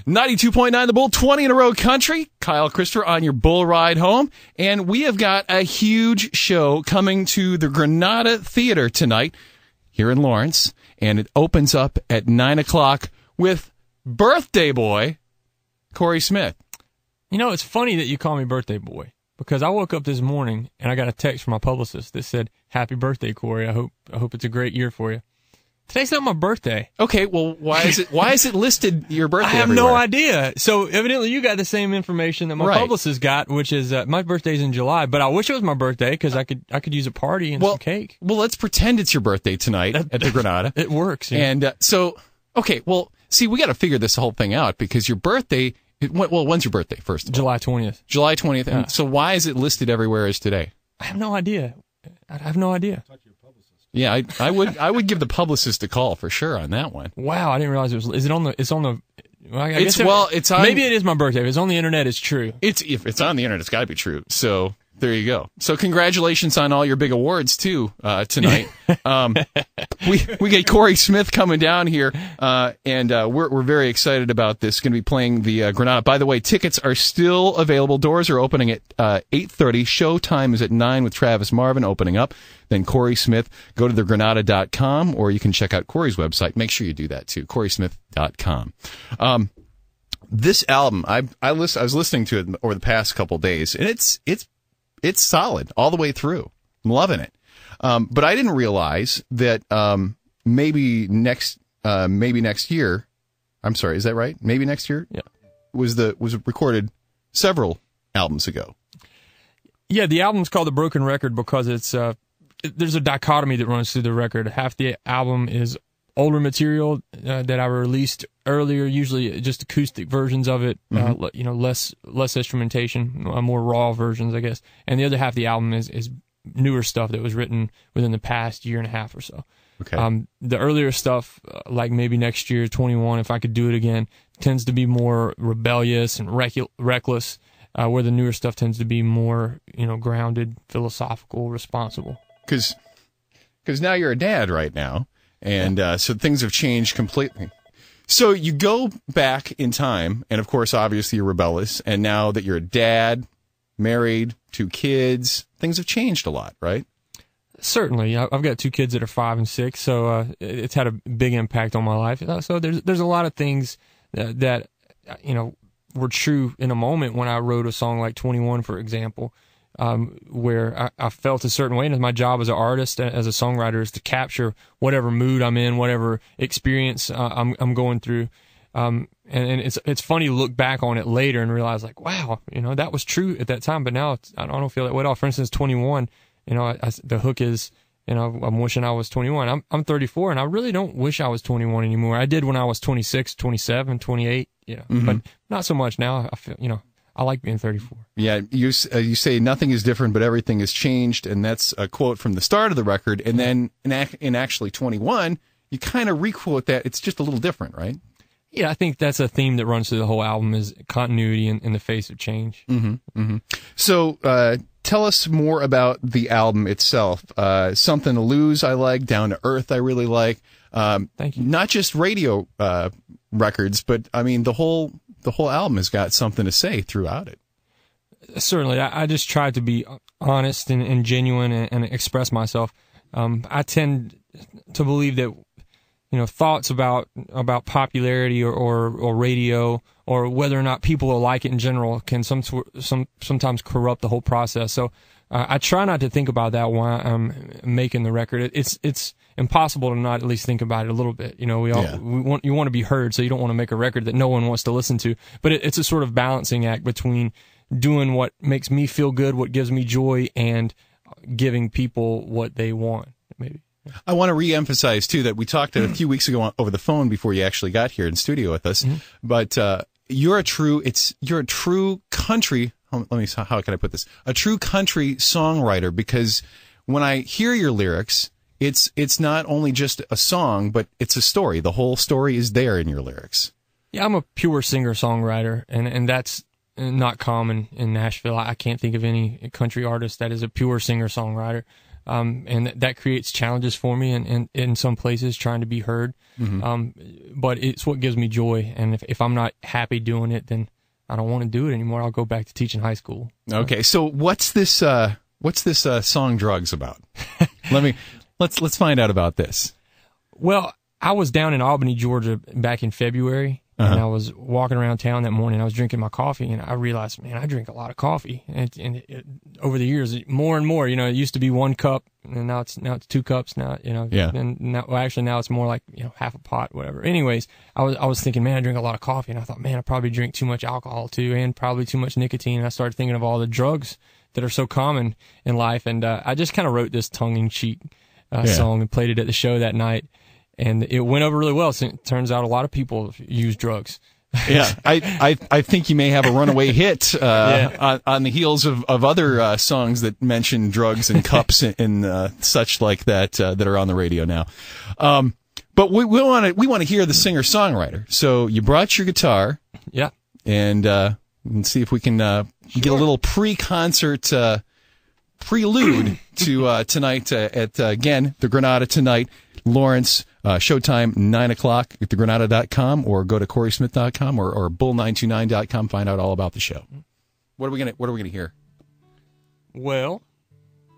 92.9 The Bull, 20 in a row country. Kyle Kristofer on your bull ride home. And we have got a huge show coming to the Granada Theater tonight here in Lawrence. And it opens up at 9 o'clock with birthday boy Corey Smith. You know, it's funny that you call me birthday boy, because I woke up this morning and I got a text from my publicist that said, "Happy birthday, Corey. I hope it's a great year for you." Today's not my birthday. Okay, well, why is it listed your birthday I have everywhere? no idea. So evidently you got the same information that my publicist got, which is my birthday's in July. But I wish it was my birthday because I could use a party and some cake. Well, let's pretend it's your birthday tonight at the Granada. It works. Yeah. And okay, well, see, we got to figure this whole thing out because your birthday. Well, when's your birthday first? July 20th. July 20th. And so why is it listed everywhere as today? I have no idea. Yeah, I would give the publicist a call for sure on that one. Wow, I didn't realize it was. Is it on the? It's on the. Well, it's on. Maybe it is my birthday. If it's on the internet, it's true. If it's on the internet, it's got to be true. So there you go. So congratulations on all your big awards too tonight. We get Corey Smith coming down here, and we're very excited about this. Going to be playing the Granada. By the way, tickets are still available. Doors are opening at 8:30. Show time is at 9 with Travis Marvin opening up. Then Corey Smith. Go to thegranada.com, or you can check out Corey's website. Make sure you do that too. CoreySmith.com. This album, I was listening to it over the past couple days, and it's solid all the way through. I'm loving it. But I didn't realize that maybe next year. I'm sorry, is that right? Maybe next year? Yeah. Was recorded several albums ago. Yeah, the album's called The Broken Record because it's there's a dichotomy that runs through the record. Half the album is older material that I released earlier, usually just acoustic versions of it, less instrumentation, more raw versions, I guess. And the other half of the album is newer stuff that was written within the past year and a half or so. Okay. The earlier stuff, like maybe next year, 21, if I could do it again, tends to be more rebellious and reckless, where the newer stuff tends to be more, grounded, philosophical, responsible. Because now you're a dad right now. And so things have changed completely. So you go back in time, and of course, obviously, you're rebellious. And now that you're a dad, married, 2 kids, things have changed a lot, right? Certainly. I've got 2 kids that are 5 and 6, so it's had a big impact on my life. So there's a lot of things that were true in a moment when I wrote a song like 21, for example. Where I felt a certain way, and my job as an artist, as a songwriter, is to capture whatever mood I'm in, whatever experience I'm going through. And it's funny to look back on it later and realize, like, wow, that was true at that time, but now I don't feel that way at all. For instance, 21, the hook is, I'm wishing I was 21. I'm 34, and I really don't wish I was 21 anymore. I did when I was 26, 27, 28, but not so much now. I feel, I like being 34. Yeah, you say nothing is different, but everything has changed, and that's a quote from the start of the record. And then in actually 21, you kind of re-quote that. It's just a little different, right? Yeah, I think that's a theme that runs through the whole album, is continuity in the face of change. Mm-hmm, mm-hmm. So tell us more about the album itself. Something to Lose I like, Down to Earth I really like. Thank you. Not just radio records, but I mean the whole album has got something to say throughout it. Certainly. I just tried to be honest and genuine and express myself. I tend to believe that, thoughts about popularity or radio or whether or not people will like it in general can sometimes corrupt the whole process. So I try not to think about that while I'm making the record. It's impossible to not at least think about it a little bit. You want to be heard, so you don't want to make a record that no one wants to listen to. But it's a sort of balancing act between doing what makes me feel good, what gives me joy, and giving people what they want, maybe. I want to re-emphasize, too, that we talked a few weeks ago over the phone before you actually got here in studio with us. Mm-hmm. But you're a true country. How can I put this? A true country songwriter, because when I hear your lyrics, it's not only just a song, but it's a story. The whole story is there in your lyrics. Yeah, I'm a pure singer-songwriter, and that's not common in Nashville. I can't think of any country artist that is a pure singer-songwriter. and that creates challenges for me in some places trying to be heard. But it's what gives me joy, and if I'm not happy doing it, then I don't want to do it anymore. I'll go back to teaching high school. Okay, so what's this song "Drugs" about? Let's find out about this. Well, I was down in Albany, Georgia, back in February. And I was walking around town that morning. I was drinking my coffee, and I realized, man, I drink a lot of coffee. And over the years, more and more, it used to be 1 cup, and now it's 2 cups. Now, Yeah. And now it's more like half a pot, whatever. Anyways, I was thinking, man, I drink a lot of coffee, and I thought, man, I probably drink too much alcohol too, and probably too much nicotine. And I started thinking of all the drugs that are so common in life, and I just kind of wrote this tongue-in-cheek song and played it at the show that night. And it went over really well. So it turns out a lot of people use drugs. Yeah, I think you may have a runaway hit on the heels of other songs that mention drugs and cups and such like that that are on the radio now. But we want to hear the singer-songwriter. So you brought your guitar. Yeah. And see if we can get a little pre-concert prelude to tonight at, again, the Granada tonight. Lawrence, showtime 9:00 at thegranada.com, or go to corysmith.com or bull929.com. Find out all about the show. What are we gonna hear? Well,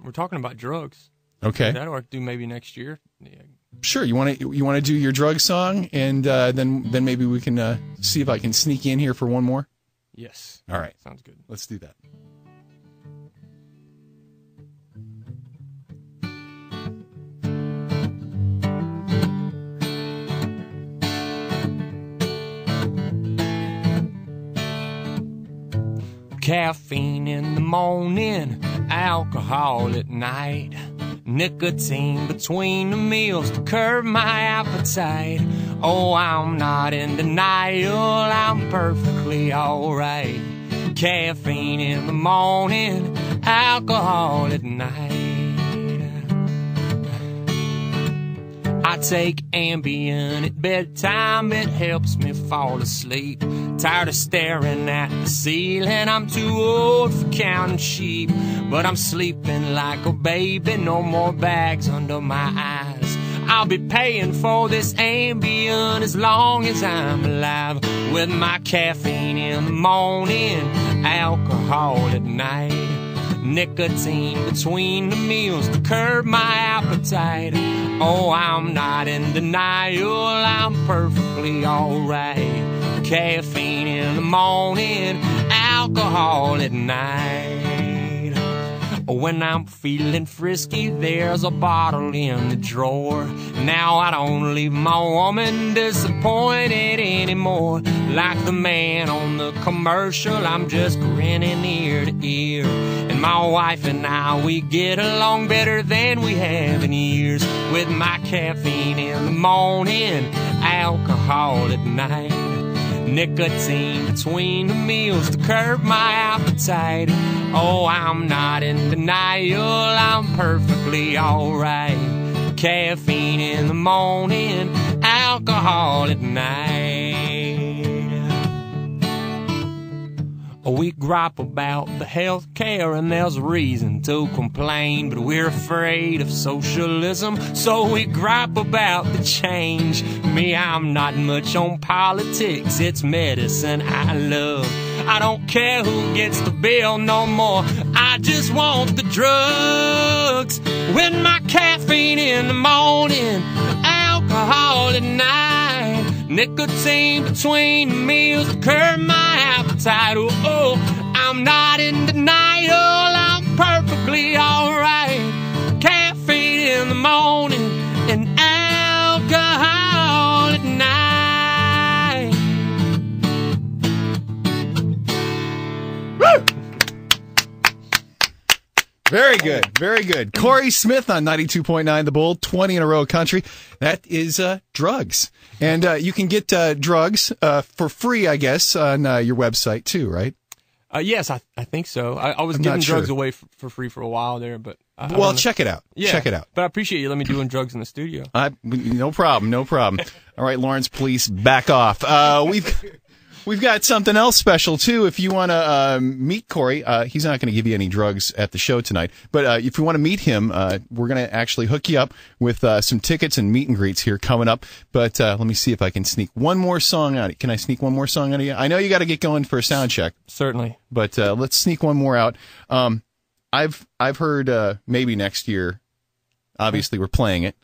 we're talking about drugs. Okay, that or do maybe next year. Yeah. Sure. You want to do your drug song, and then maybe we can see if I can sneak in here for one more. Yes. All right. Sounds good. Let's do that. Caffeine in the morning, alcohol at night, nicotine between the meals to curb my appetite. Oh, I'm not in denial, I'm perfectly alright. Caffeine in the morning, alcohol at night. I take Ambien at bedtime, it helps me fall asleep. Tired of staring at the ceiling, I'm too old for counting sheep. But I'm sleeping like a baby, no more bags under my eyes. I'll be paying for this Ambien as long as I'm alive. With my caffeine in the morning, alcohol at night, nicotine between the meals to curb my appetite. Oh, I'm not in denial, I'm perfectly alright. Caffeine in the morning, alcohol at night. When I'm feeling frisky, there's a bottle in the drawer. Now I don't leave my woman disappointed anymore. Like the man on the commercial, I'm just grinning ear to ear. And my wife and I, we get along better than we have in years. With my caffeine in the morning, alcohol at night, nicotine between the meals to curb my appetite. Oh, I'm not in denial, I'm perfectly alright. Caffeine in the morning, alcohol at night. We gripe about the health care and there's a reason to complain, but we're afraid of socialism, so we gripe about the change. Me, I'm not much on politics, it's medicine I love. I don't care who gets the bill no more, I just want the drugs. With my caffeine in the morning, alcohol at night, nicotine between the meals to curb my appetite. Oh, I'm not in denial, I'm perfectly alright. Caffeine in the morning and alcohol at night. Woo! Very good, very good. Corey Smith on 92.9 The Bull, 20 in a row country. That is drugs. And you can get drugs for free, I guess, on your website too, right? Yes, I think so. I was giving drugs away for free for a while there, but... well, check it out. Yeah, check it out. But I appreciate you letting me doing drugs in the studio. No problem, no problem. All right, Lawrence, please back off. We've got something else special, too. If you want to meet Corey, he's not going to give you any drugs at the show tonight. But if you want to meet him, we're going to actually hook you up with some tickets and meet and greets here coming up. But let me see if I can sneak one more song out. Can I sneak one more song out of you? I know you got to get going for a sound check. Certainly. But let's sneak one more out. I've heard Maybe Next Year. Obviously, we're playing it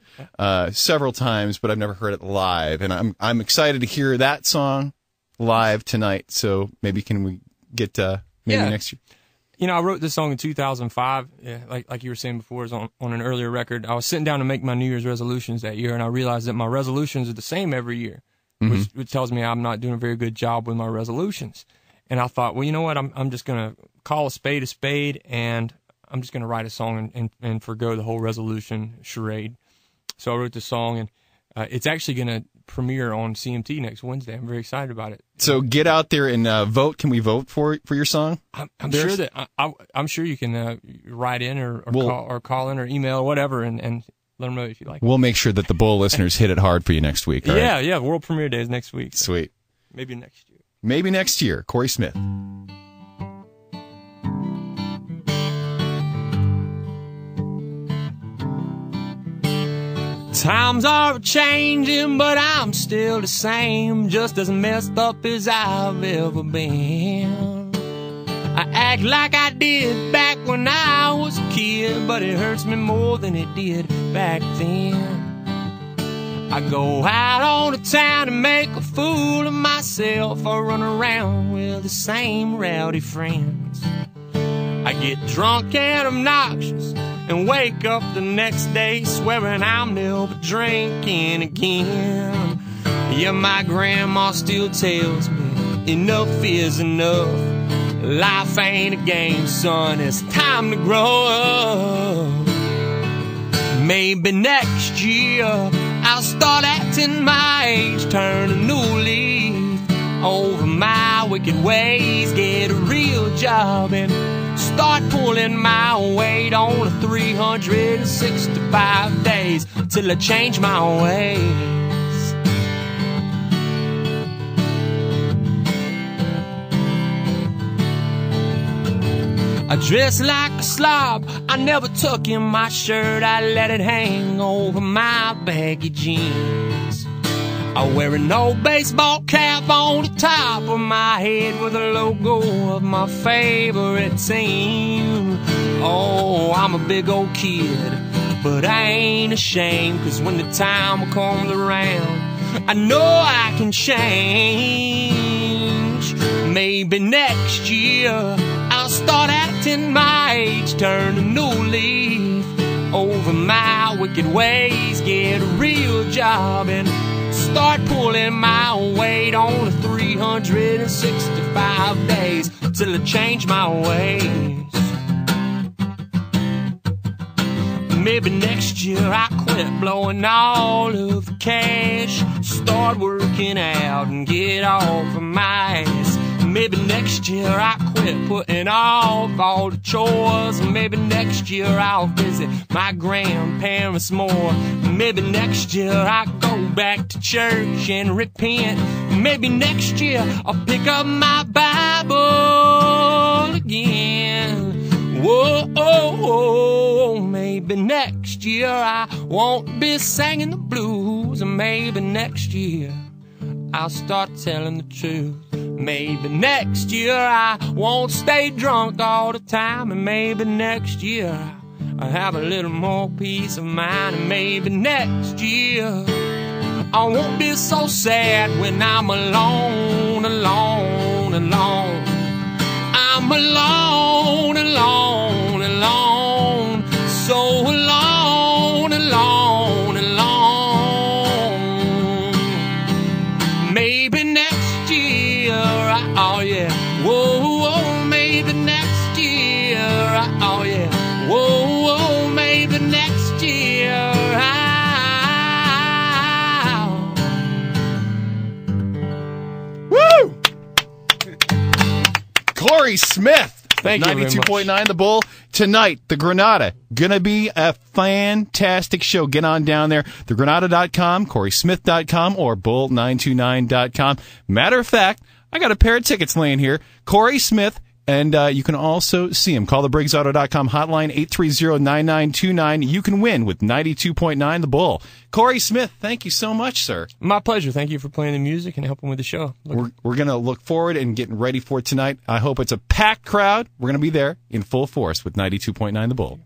several times, but I've never heard it live. And I'm excited to hear that song live tonight, so maybe can we get next year? You know, I wrote this song in 2005. Like you were saying before, it was on an earlier record. I was sitting down to make my New Year's resolutions that year, and I realized that my resolutions are the same every year, which tells me I'm not doing a very good job with my resolutions. And I thought, well, you know what? I'm just going to call a spade, and I'm just going to write a song and forgo the whole resolution charade. So I wrote this song, and it's actually going to premiere on CMT next Wednesday. I'm very excited about it. So get out there and vote. Can we vote for your song? I'm sure that I'm sure you can write in or call in or email or whatever and let them know if you like. We'll make sure that the Bull listeners hit it hard for you next week. All right? Yeah. World premiere day is next week. So sweet. Maybe next year. Maybe next year. Corey Smith. Times are changing, but I'm still the same, just as messed up as I've ever been. I act like I did back when I was a kid, but it hurts me more than it did back then. I go out on the town and make a fool of myself. I run around with the same rowdy friends. I get drunk and obnoxious and wake up the next day swearing I'm never drinking again. Yeah, my grandma still tells me enough is enough. Life ain't a game, son, it's time to grow up. Maybe next year I'll start acting my age, turn a new leaf over my wicked ways, get a real job and start pulling my weight on 365 days till I change my ways. I dress like a slob, I never tuck in my shirt, I let it hang over my baggy jeans. I wear an old baseball cap on the top of my head with a logo of my favorite team. Oh, I'm a big old kid, but I ain't ashamed, 'cause when the time comes around, I know I can change. Maybe next year I'll start acting my age, turn a new leaf over my wicked ways, get a real job and start pulling my weight on 365 days till I change my ways. Maybe next year I quit blowing all of the cash, start working out and get off of my ass. Maybe next year I quit putting off all the chores. Maybe next year I'll visit my grandparents more. Maybe next year I go back to church and repent. Maybe next year I'll pick up my Bible again. Whoa, oh, oh, maybe next year I won't be singing the blues. And maybe next year I'll start telling the truth. Maybe next year I won't stay drunk all the time. And maybe next year I'll have a little more peace of mind. And maybe next year I won't be so sad when I'm alone, alone, alone. I'm alone, alone, alone. So alone, alone, alone. Maybe next year, oh yeah, whoa, whoa, maybe next year, oh yeah, whoa, whoa, maybe next year. Woo! Corey Smith. Thank you very much. 92.9 The Bull. Tonight, the Granada. Gonna be a fantastic show. Get on down there. TheGranada.com, CoreySmith.com, or Bull929.com. Matter of fact, I got a pair of tickets laying here. Corey Smith. And you can also see him. Call the BriggsAuto.com hotline, 830-9929. You can win with 92.9 The Bull. Corey Smith, thank you so much, sir. My pleasure. Thank you for playing the music and helping with the show. We're going to look forward and getting ready for tonight. I hope it's a packed crowd. We're going to be there in full force with 92.9 The Bull.